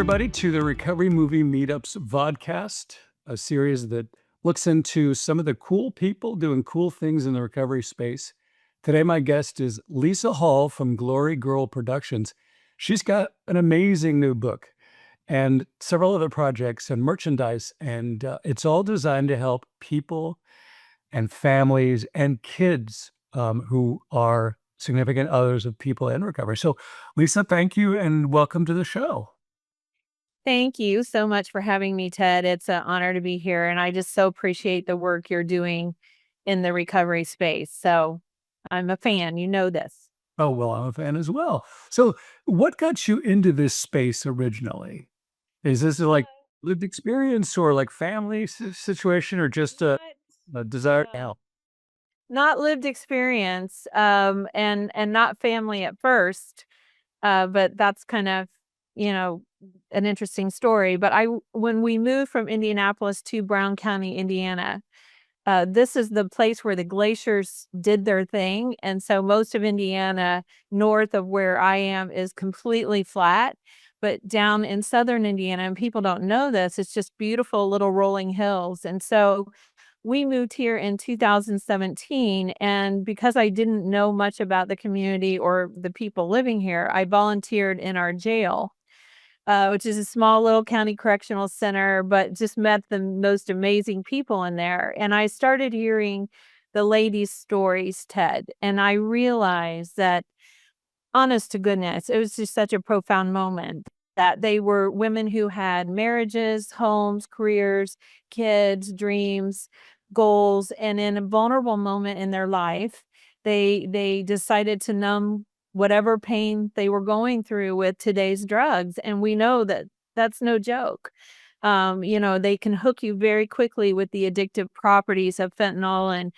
everybody, to the Recovery Movie Meetups Vodcast, a series that looks into some of the cool people doing cool things in the recovery space. Today, my guest is Lisa Hall from Glory Girl Productions. She's got an amazing new book and several other projects and merchandise, and it's all designed to help people and families and kids who are significant others of people in recovery. So, Lisa, thank you and welcome to the show. Thank you so much for having me, Ted. It's an honor to be here, and I just so appreciate the work you're doing in the recovery space. So I'm a fan, you know this. Oh, well, I'm a fan as well. So, what got you into this space originally? Is this like lived experience or like family situation or just a desire to help? Not lived experience, and not family at first, but that's kind of, you know, an interesting story. But when we moved from Indianapolis to Brown County, Indiana, this is the place where the glaciers did their thing, and so most of Indiana, north of where I am, is completely flat, but down in southern Indiana, and people don't know this, it's just beautiful little rolling hills, and so we moved here in 2017, and because I didn't know much about the community or the people living here, I volunteered in our jail, which is a small little county correctional center, but just met the most amazing people in there. And I started hearing the ladies' stories, Ted, and I realized that, honest to goodness, it was just such a profound moment that they were women who had marriages, homes, careers, kids, dreams, goals, and in a vulnerable moment in their life, they decided to numb whatever pain they were going through with today's drugs, and we know that that's no joke. They can hook you very quickly with the addictive properties of fentanyl and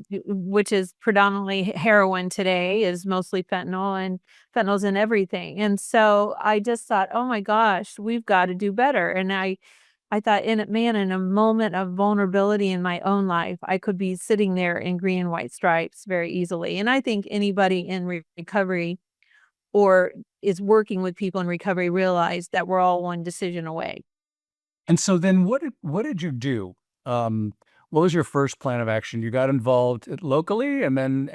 which is predominantly heroin today, is mostly fentanyl, and fentanyl's in everything. And so I just thought, oh my gosh, we've got to do better. And I thought, in a moment of vulnerability in my own life, I could be sitting there in green and white stripes very easily. And I think anybody in recovery or is working with people in recovery realize that we're all one decision away. And so then what did you do? What was your first plan of action? You got involved locally and then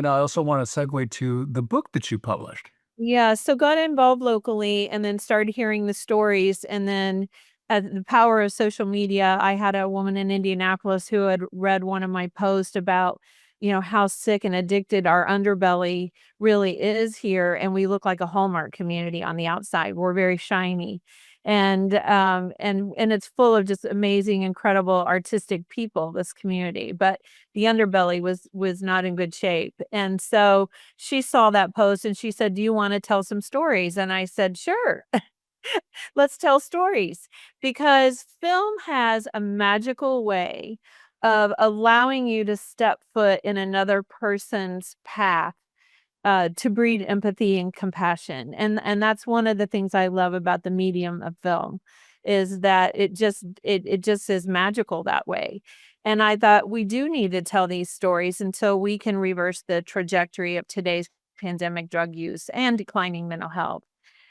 I also want to segue to the book that you published. Yeah, so got involved locally and then started hearing the stories, and then the power of social media, I had a woman in Indianapolis who had read one of my posts about, how sick and addicted our underbelly really is here, and we look like a Hallmark community on the outside. We're very shiny. And it's full of just amazing, incredible artistic people, this community, but the underbelly was not in good shape. And so she saw that post and she said, "Do you wanna tell some stories?" And I said, "Sure, let's tell stories." Because film has a magical way of allowing you to step foot in another person's path, to breed empathy and compassion, and that's one of the things I love about the medium of film, is that it just is magical that way, and I thought we do need to tell these stories until we can reverse the trajectory of today's pandemic drug use and declining mental health.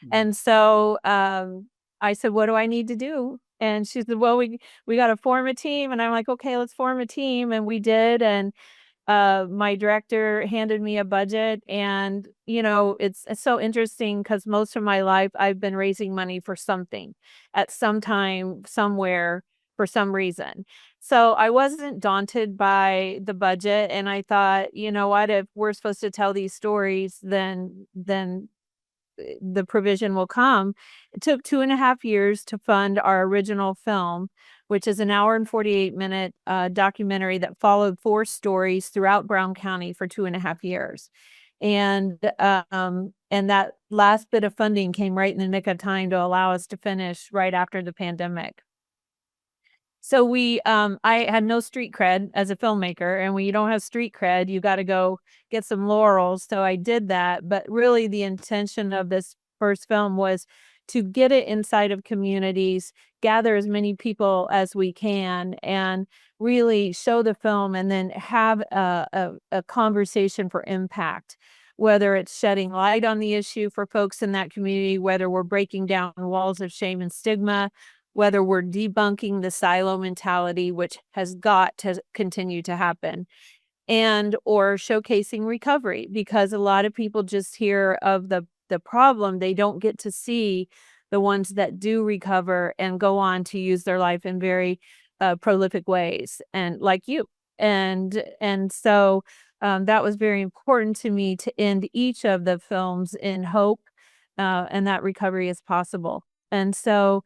Mhm. And so, I said, "What do I need to do?" And she said, "Well, we gotta form a team." And I'm like, "Okay, let's form a team." And we did, and my director handed me a budget, and, it's so interesting because most of my life I've been raising money for something at some time, somewhere, for some reason. So I wasn't daunted by the budget, and I thought, "You know what? If we're supposed to tell these stories, then the provision will come." It took 2.5 years to fund our original film, which is an hour and 48-minute documentary that followed 4 stories throughout Brown County for 2.5 years. And that last bit of funding came right in the nick of time to allow us to finish right after the pandemic. So I had no street cred as a filmmaker, and when you don't have street cred, you gotta go get some laurels, so I did that, but really the intention of this first film was to get it inside of communities, gather as many people as we can, and really show the film and then have a conversation for impact. whether it's shedding light on the issue for folks in that community, whether we're breaking down walls of shame and stigma, whether we're debunking the silo mentality, which has got to continue to happen, and or showcasing recovery, because a lot of people just hear of the problem. They don't get to see the ones that do recover and go on to use their life in very prolific ways, and like you. And so that was very important to me, to end each of the films in hope, and that recovery is possible. And so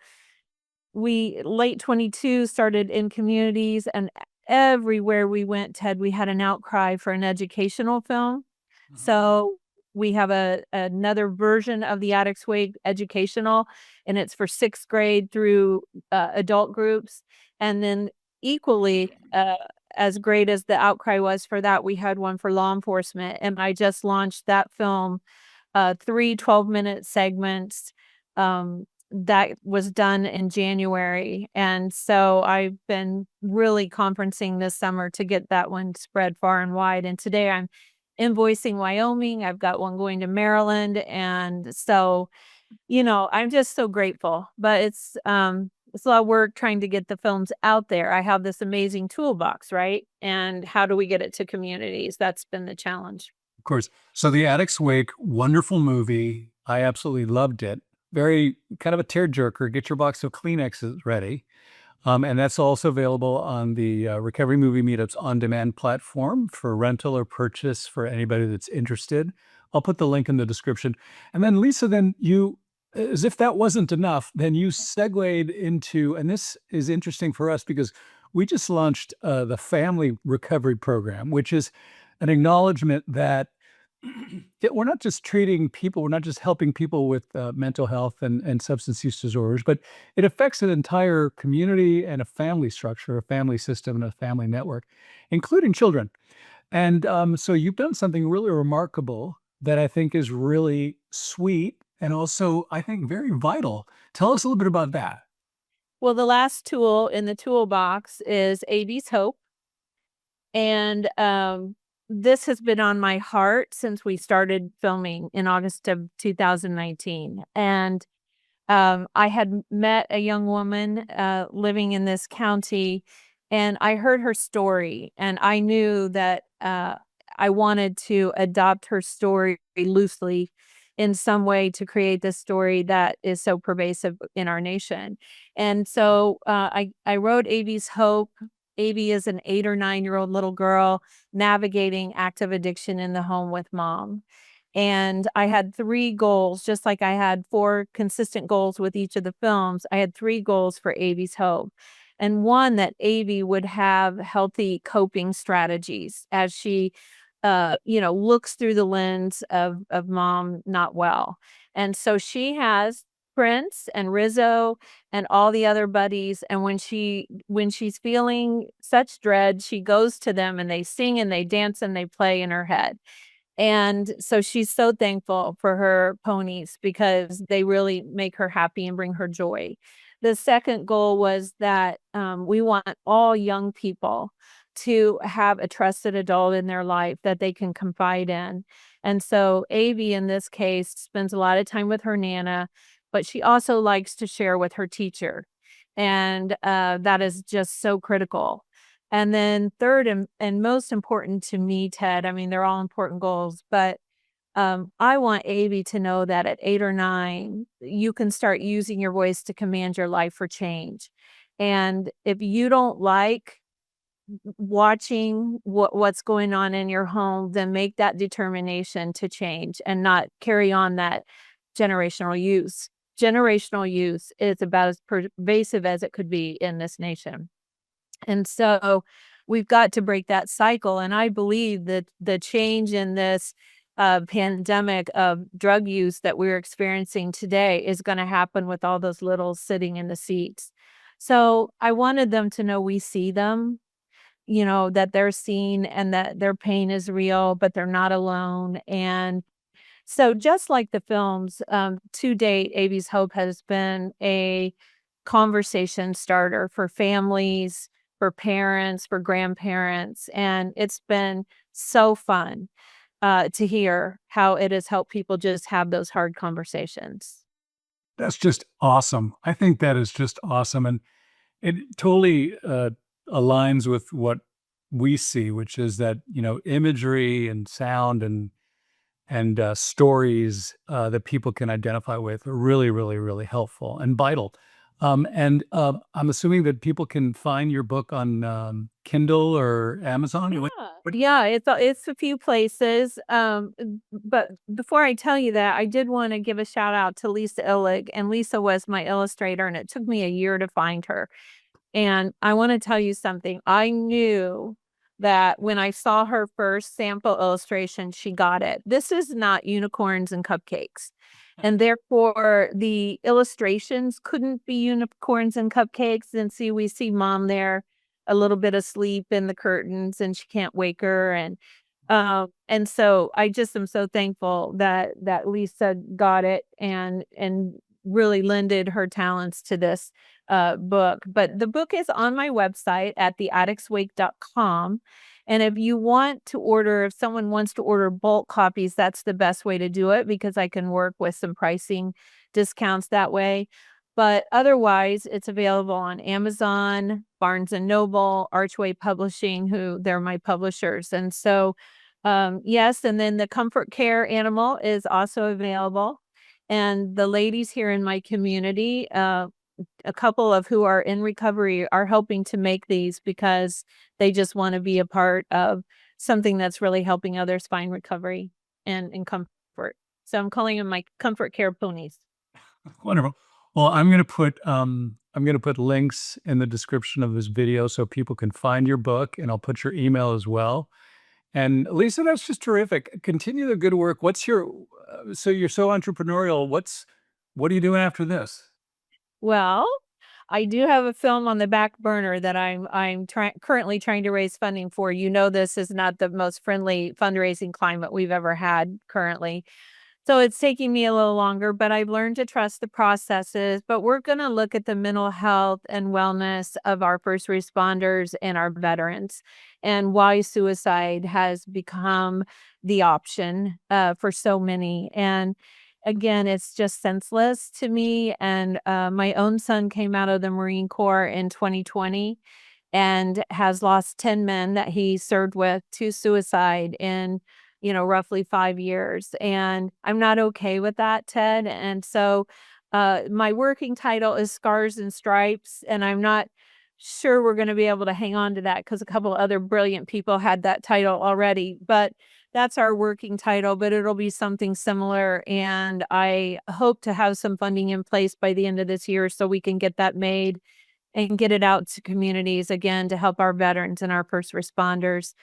we late 22 started in communities, and everywhere we went, Ted, we had an outcry for an educational film. Mhm. So we have another version of the Addicts Way educational, and it's for 6th grade through adult groups. And then equally as great as the outcry was for that, we had one for law enforcement. And I just launched that film, 3 12-minute segments, that was done in January. And so I've been really conferencing this summer to get that one spread far and wide. And today I'm invoicing Wyoming. I've got one going to Maryland. And so, I'm just so grateful. But it's a lot of work trying to get the films out there. I have this amazing toolbox, right? And how do we get it to communities? That's been the challenge. Of course. So The Addict's Wake, wonderful movie. I absolutely loved it. Very kind of a tearjerker. Get your box of Kleenexes ready. And that's also available on the Recovery Movie Meetups on demand platform for rental or purchase for anybody that's interested. I'll put the link in the description. And then, Lisa, then you, as if that wasn't enough, then you segued into, and this is interesting for us because we just launched the Family Recovery Program, which is an acknowledgement that that we're not just treating people, we're not just helping people with mental health and substance use disorders, but it affects an entire community and a family structure, a family system, and a family network, including children. And so you've done something really remarkable that I think is really sweet and also, I think, very vital. Tell us a little bit about that. Well, the last tool in the toolbox is Avie's Hope. And this has been on my heart since we started filming in August of 2019. And I had met a young woman living in this county, and I heard her story, and I knew that I wanted to adopt her story loosely in some way to create this story that is so pervasive in our nation. And so I wrote Avie's Hope. Avie is an 8 or 9 year old little girl navigating active addiction in the home with mom. And I had 3 goals, just like I had 4 consistent goals with each of the films. I had 3 goals for Avie's Hope. And one, that Avie would have healthy coping strategies as she, looks through the lens of mom not well. And so she has Prince and Rizzo and all the other buddies. And when she's feeling such dread, she goes to them and they sing and they dance and they play in her head. And so she's so thankful for her ponies because they really make her happy and bring her joy. The second goal was that we want all young people to have a trusted adult in their life that they can confide in. And so Avie, in this case, spends a lot of time with her Nana, but she also likes to share with her teacher. And that is just so critical. And then third and most important to me, Ted, I mean, they're all important goals, but I want Avie to know that at 8 or 9, you can start using your voice to command your life for change. And if you don't like watching what's going on in your home, then make that determination to change and not carry on that generational use. Generational use is about as pervasive as it could be in this nation. And so we've got to break that cycle. And I believe that the change in this pandemic of drug use that we're experiencing today is going to happen with all those littles sitting in the seats. So I wanted them to know we see them, that they're seen and that their pain is real, but they're not alone. And so just like the films, to date, Avie's Hope has been a conversation starter for families, for parents, for grandparents, and it's been so fun. to hear how it has helped people just have those hard conversations. That's just awesome. I think that is just awesome, and it totally, aligns with what we see, which is that, imagery and sound and stories, that people can identify with are really, really, really helpful and vital. I'm assuming that people can find your book on, Kindle or Amazon? Yeah, it's a few places. But before I tell you that, I did want to give a shout out to Lisa Illig, and Lisa was my illustrator, and it took me a year to find her. And I want to tell you something. I knew that when I saw her first sample illustration, she got it. This is not unicorns and cupcakes. And therefore, the illustrations couldn't be unicorns and cupcakes. And see, we see mom there, a little bit asleep in the curtains, and she can't wake her. And so I just am so thankful that Lisa got it and really lended her talents to this book. But the book is on my website at theaddictswake.com. And if someone wants to order bulk copies, that's the best way to do it because I can work with some pricing discounts that way. But otherwise, it's available on Amazon, Barnes and Noble, Archway Publishing, who they're my publishers. And so, yes, and then the Comfort Care Animal is also available. And the ladies here in my community, a couple of who are in recovery are helping to make these because they just want to be a part of something that's really helping others find recovery and comfort. So I'm calling them my Comfort Care ponies. Wonderful. Well, I'm gonna put links in the description of this video so people can find your book, and I'll put your email as well. And Lisa, that's just terrific. Continue the good work. So you're so entrepreneurial. What are you doing after this? Well, I do have a film on the back burner that currently trying to raise funding for. You know, this is not the most friendly fundraising climate we've ever had currently. So it's taking me a little longer, but I've learned to trust the processes. But we're going to look at the mental health and wellness of our first responders and our veterans and why suicide has become the option for so many. And again, it's just senseless to me. And my own son came out of the Marine Corps in 2020 and has lost 10 men that he served with to suicide in roughly 5 years. And I'm not okay with that, Ted. And so my working title is Scars and Stripes, and I'm not sure we're going to be able to hang on to that because a couple other brilliant people had that title already. But that's our working title, but it'll be something similar. And I hope to have some funding in place by the end of this year so we can get that made and get it out to communities again to help our veterans and our first responders.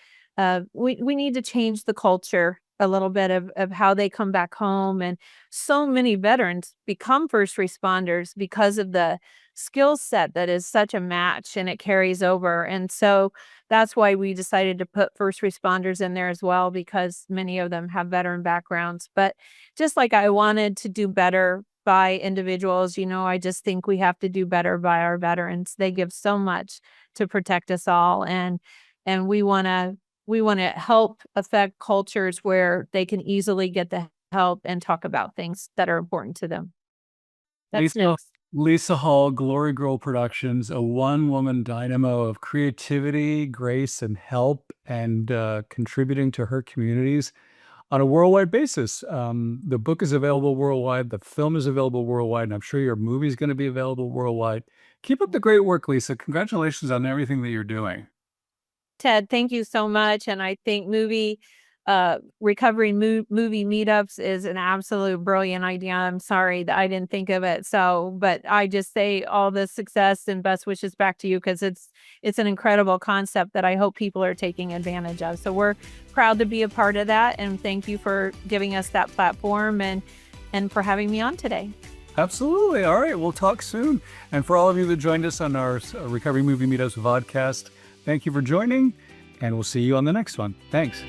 We need to change the culture a little bit of how they come back home. And so many veterans become first responders because of the skill set that is such a match and it carries over. And so that's why we decided to put first responders in there as well, because many of them have veteran backgrounds. But just like I wanted to do better by individuals, I just think we have to do better by our veterans. They give so much to protect us all. And we want to help affect cultures where they can easily get the help and talk about things that are important to them. That's Lisa, next. Lisa Hall, Glory Girl Productions, a one-woman dynamo of creativity, grace, and help, and contributing to her communities on a worldwide basis. The book is available worldwide. The film is available worldwide, and I'm sure your movie is going to be available worldwide. Keep up the great work, Lisa. Congratulations on everything that you're doing. Ted, thank you so much. And I think recovery movie meetups is an absolute brilliant idea. I'm sorry that I didn't think of it. But I just say all the success and best wishes back to you because it's an incredible concept that I hope people are taking advantage of. So we're proud to be a part of that. And thank you for giving us that platform and for having me on today. Absolutely. All right. We'll talk soon. And for all of you that joined us on our Recovery Movie Meetups Vodcast, thank you for joining, and we'll see you on the next one. Thanks.